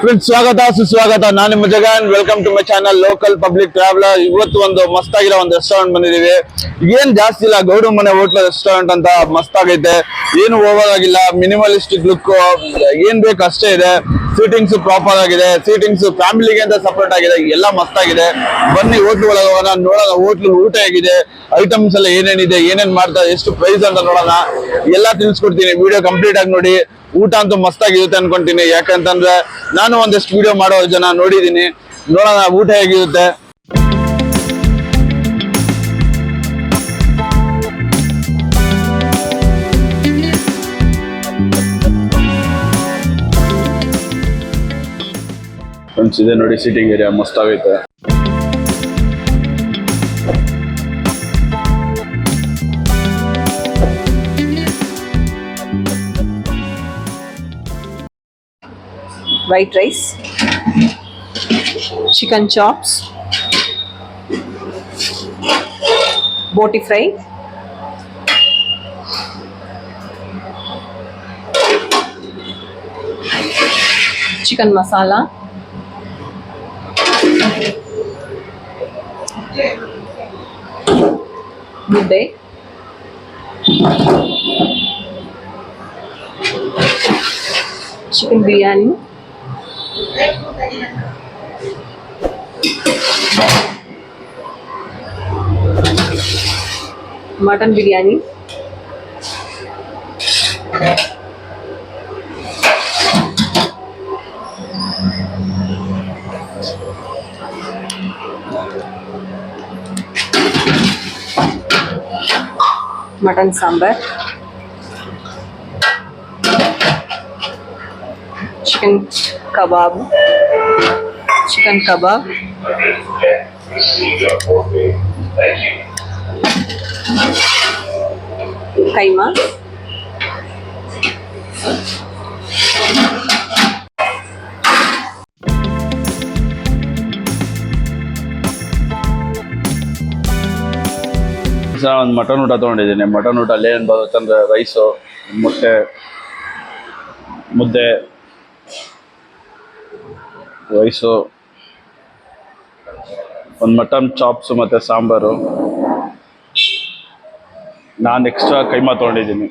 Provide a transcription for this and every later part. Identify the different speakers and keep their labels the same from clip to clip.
Speaker 1: Friends, ಸ್ವಾಗತ ಸುಸ್ವಾಗತ. ನಾನು ನಿಮ್ಮ Jagan. Welcome to my channel local public traveller. ಇವತ್ತು ಒಂದು ಮಸ್ತ್ ಆಗಿರೋ ಒಂದು ರೆಸ್ಟೋರೆಂಟ್ ಬಂದಿದೀವಿ. ಏನ್ ಜಾಸ್ತಿ ಇಲ್ಲ, ಗೌಡು ಮನೆ ಹೋಟ್ಲ್ ರೆಸ್ಟೋರೆಂಟ್ ಅಂತ ಮಸ್ತ್ ಆಗೈತೆ. ಏನು ಓವರ್ ಆಗಿಲ್ಲ, ಮಿನಿಮಲಿಸ್ಟಿಕ್ ಲುಕ್, ಏನ್ ಬೇಕು ಅಷ್ಟೇ ಇದೆ. ಸೀಟಿಂಗ್ಸ್ ಪ್ರಾಪರ್ ಆಗಿದೆ, ಸೀಟಿಂಗ್ಸ್ ಫ್ಯಾಮಿಲಿಗೆ ಅಂತ ಸಪರೇಟ್ ಆಗಿದೆ, ಎಲ್ಲ ಮಸ್ತ್ ಆಗಿದೆ. ಬನ್ನಿ ಹೋಟ್ಲ್ ಒಳಗೆ ಹೋಗೋಣ, ನೋಡೋಣ ಹೋಟ್ಲ್ ಊಟ ಹೇಗಿದೆ, ಐಟಮ್ಸ್ ಎಲ್ಲ ಏನೇನಿದೆ, ಏನೇನ್ ಮಾಡ್ತಾರೆ, ಎಷ್ಟು ಪ್ರೈಸ್ ಅಂತ ನೋಡೋಣ. ಎಲ್ಲ ತಿಳಿಸ್ಕೊಡ್ತೀನಿ, ವಿಡಿಯೋ ಕಂಪ್ಲೀಟ್ ಆಗಿ ನೋಡಿ. ಊಟ ಅಂತೂ ಮಸ್ತಾಗಿರುತ್ತೆ ಅನ್ಕೊಂತೀನಿ, ಯಾಕಂತಂದ್ರೆ ನಾನು ಒಂದಷ್ಟು ವಿಡಿಯೋ ಮಾಡೋ ಜನ ನೋಡಿದೀನಿ. ನೋಡೋಣ ಊಟ ಹೇಗಿರುತ್ತೆ. ಫ್ರೆಂಡ್ಸ್, ಇದೆ ನೋಡಿ ಸೀಟಿಂಗ್ ಏರಿಯಾ, ಮಸ್ತ್ ಆಗೈತೆ.
Speaker 2: white rice, chicken chops, boti fry, chicken masala, mudde, chicken biryani, mutton biryani, mutton sambar, chicken kebab, kaima,
Speaker 1: ಒಂದು ಮಟನ್ ಊಟ ತೊಗೊಂಡಿದ್ದೀನಿ. ಮಟನ್ ಊಟಲ್ಲಿ ಏನು ಬರುತ್ತಂದ್ರೆ ರೈಸು, ಮುದ್ದೆ, ರೈಸು, ಒಂದು ಮಟನ್ ಚಾಪ್ಸು ಮತ್ತು ಸಾಂಬಾರು. ನಾನು ಎಕ್ಸ್ಟ್ರಾ ಕೈಮಾ ತೊಗೊಂಡಿದ್ದೀನಿ.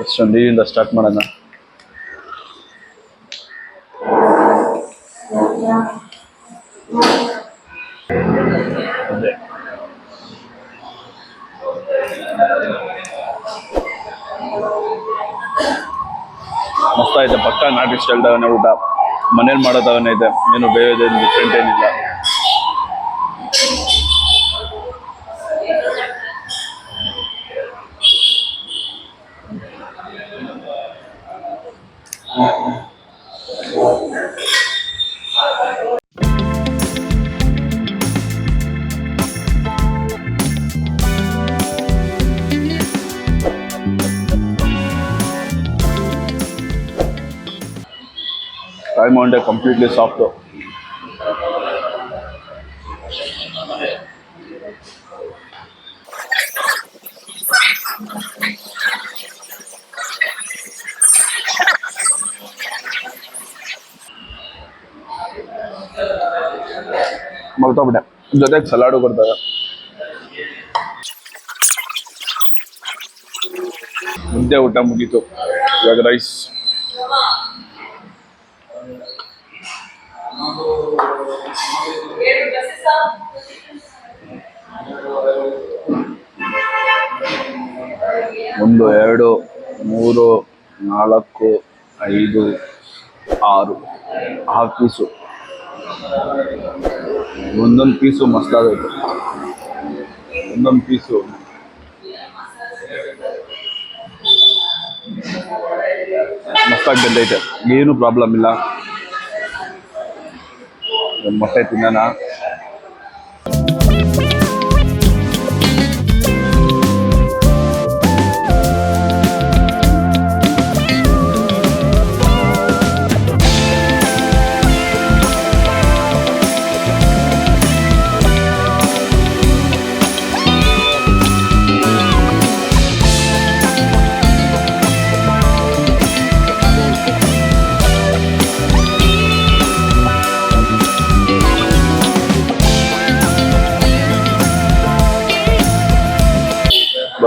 Speaker 1: ಎಷ್ಟೊಂದು ನೀರಿಂದ ಸ್ಟಾರ್ಟ್ ಮಾಡೋಣ. ಮಸ್ತಾಗಿದೆ, ಪಕ್ಕ ನಾಟಿ ಸ್ಟೈಲ್ ತಗೊಂಡೆ ಊಟ. ಮನೇಲಿ ಮಾಡೋ ತಗೊಂಡೆ ಇದೆ, ಏನು ಬೇರೆದೇನು ಡಿಫ್ರೆಂಟ್ ಏನಿಲ್ಲ. Time on completely soft. ಮಲ್ತೋಗ್ಬಿಟ್ಟೆ, ಜೊತೆಗೆ ಸಲಾಡು ಕೊಡ್ತಾರೆ. ಮುದ್ದೆ ಊಟ ಮುಗೀತು, ಇವಾಗ ರೈಸ್. ಒಂದು, ಎರಡು, ಮೂರು, ನಾಲ್ಕು, ಐದು, ಆರು ಪೀಸು. ಒಂದೊಂದು ಪೀಸು ಮಸ್ತಾಗೈತೆ. ಒಂದೊಂದು ಪೀಸು ಮಸ್ತಾಗಿ ಬೆಂದೈತೆ, ಏನು ಪ್ರಾಬ್ಲಮ್ ಇಲ್ಲ. ಒಂದು ಮೊಟ್ಟೆ ತಿನ್ನೋಣ.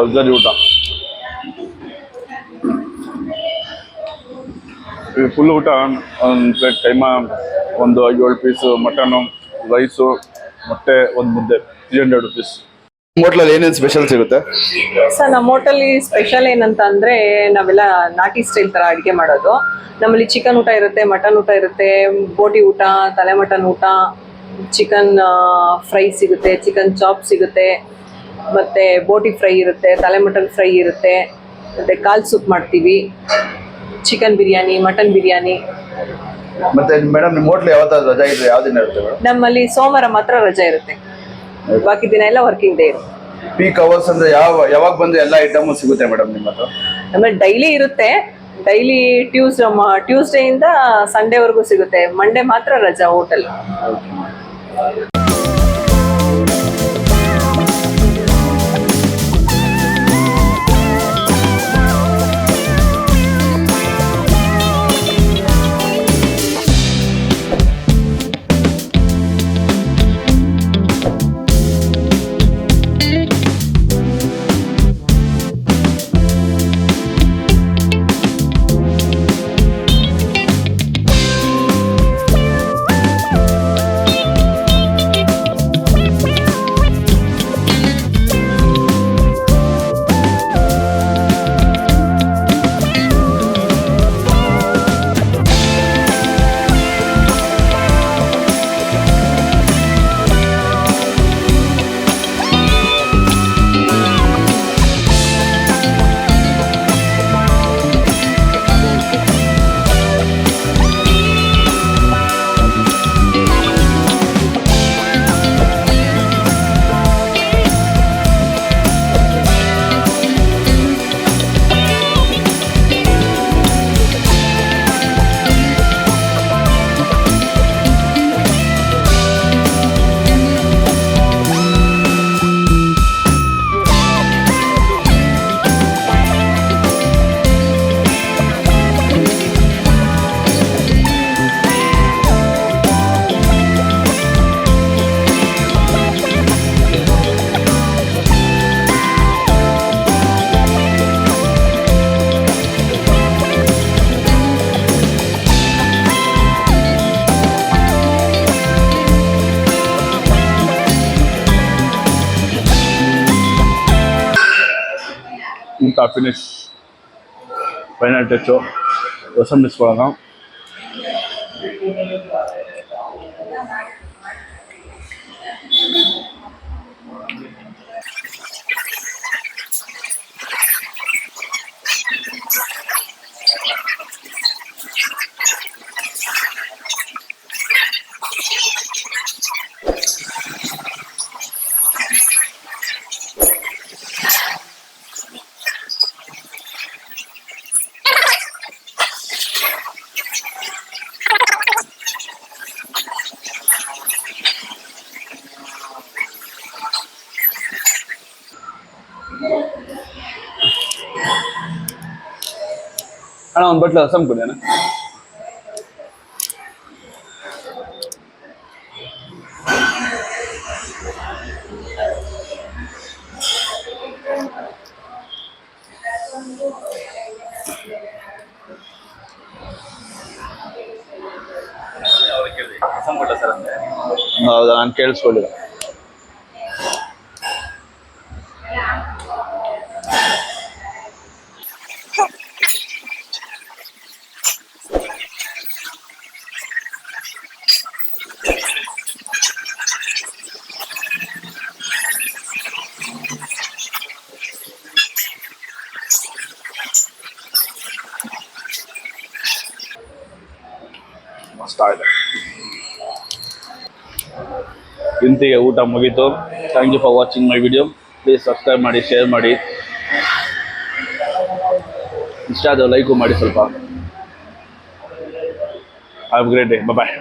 Speaker 1: ಭರ್ಜರಿ ಊಟ. ಈ ಫುಲ್ ಊಟ ಒಂದು ಪ್ಲೇಟ್ ಕೈಮಾ, ಒಂದು 7 ಪೀಸು ಮಟನು, ರೈಸು, ಮೊಟ್ಟೆ, ಒಂದು ಮುದ್ದೆ, 300 rupees. ಹೋಟ್ಲಲ್ಲಿ ಏನೇನು ಸ್ಪೆಷಲ್ ಸಿಗುತ್ತೆ?
Speaker 2: ಸರ್ ನಮ್ಮ ಹೋಟೆಲ್ ಸ್ಪೆಷಲ್ ಏನಂತ ಅಂದ್ರೆ ನಾವೆಲ್ಲ ನಾಟಿ ಸ್ಟೈಲ್ ತರ ಅಡಿಗೆ ಮಾಡೋದು. ನಮ್ಮಲ್ಲಿ ಚಿಕನ್ ಊಟ ಇರುತ್ತೆ, ಮಟನ್ ಊಟ ಇರುತ್ತೆ, ಬೋಟಿ ಊಟ, ತಲೆ ಮಟನ್ ಊಟ, ಚಿಕನ್ ಫ್ರೈ ಸಿಗುತ್ತೆ, ಚಿಕನ್ ಚಾಪ್ ಸಿಗುತ್ತೆ, ಮತ್ತೆ ಬೋಟಿ ಫ್ರೈ ಇರುತ್ತೆ, ತಲೆ ಮಟನ್ ಫ್ರೈ ಇರುತ್ತೆ, ಮತ್ತೆ ಕಾಲ್ ಸೂಪ್ ಮಾಡ್ತೀವಿ, ಚಿಕನ್ ಬಿರಿಯಾನಿ, ಮಟನ್ ಬಿರಿಯಾನಿ.
Speaker 1: ಮತ್ತೆ ಮೇಡಮ್ ನಿಮ್ಮ ಹೋಟ್ಲ್ ಯಾವತ್ತಾದ್ರು ರಜಾ ಇದ್ರೆ ಯಾವ ದಿನ ಇರುತ್ತೆ ಮೇಡಮ್?
Speaker 2: ನಮ್ಮಲ್ಲಿ ಸೋಮವಾರ ಮಾತ್ರ ರಜೆ ಇರುತ್ತೆ, ಬಾಕಿ ದಿನ ಎಲ್ಲ ವರ್ಕಿಂಗ್ ಡೇ ಇರುತ್ತೆ.
Speaker 1: ಪೀಕ್ ಅವರ್ಸ್ ಅಂದ್ರೆ ಯಾವಾಗ ಬಂದು ಎಲ್ಲ ಐಟಮ್ ಸಿಗುತ್ತೆ ಮೇಡಮ್ ನಿಮ್ಮ ಹತ್ರ?
Speaker 2: ಆಮೇಲೆ ಡೈಲಿ ಇರುತ್ತೆ, ಡೈಲಿ ಟ್ಯೂಸ್ಡೇ ಇಂದ ಸಂಡೇವರೆಗೂ ಸಿಗುತ್ತೆ, ಮಂಡೇ ಮಾತ್ರ ರಜಾ ಹೋಟೆಲ್.
Speaker 1: ಊಟ ಫಿನಿಶ್. ಫೈನಲ್ ಟಚ್ಚು ರಸಮ್ ಇಸ್ಕೊಳ್ಳೋಣ. ಅಣ್ಣ ಒಂದು ಬಟ್ಲು ರಸಮ್ ಕೊಡಿ ಅಣ್ಣ. ಹೌದಾ, ನಾನು ಕೇಳಿಸ್ಕೊಳ್ಳಿಲ್ಲ. ಮಸ್ತ್ ಆಗಿದೆ. ಇಂತಿಗೆ ಊಟ ಮುಗೀತು. Thank you for watching my video. Please subscribe ಮಾಡಿ, ಶೇರ್ ಮಾಡಿ, ಇಷ್ಟ ಆದರೂ ಲೈಕು ಮಾಡಿ ಸ್ವಲ್ಪ. Have a great day. Bye.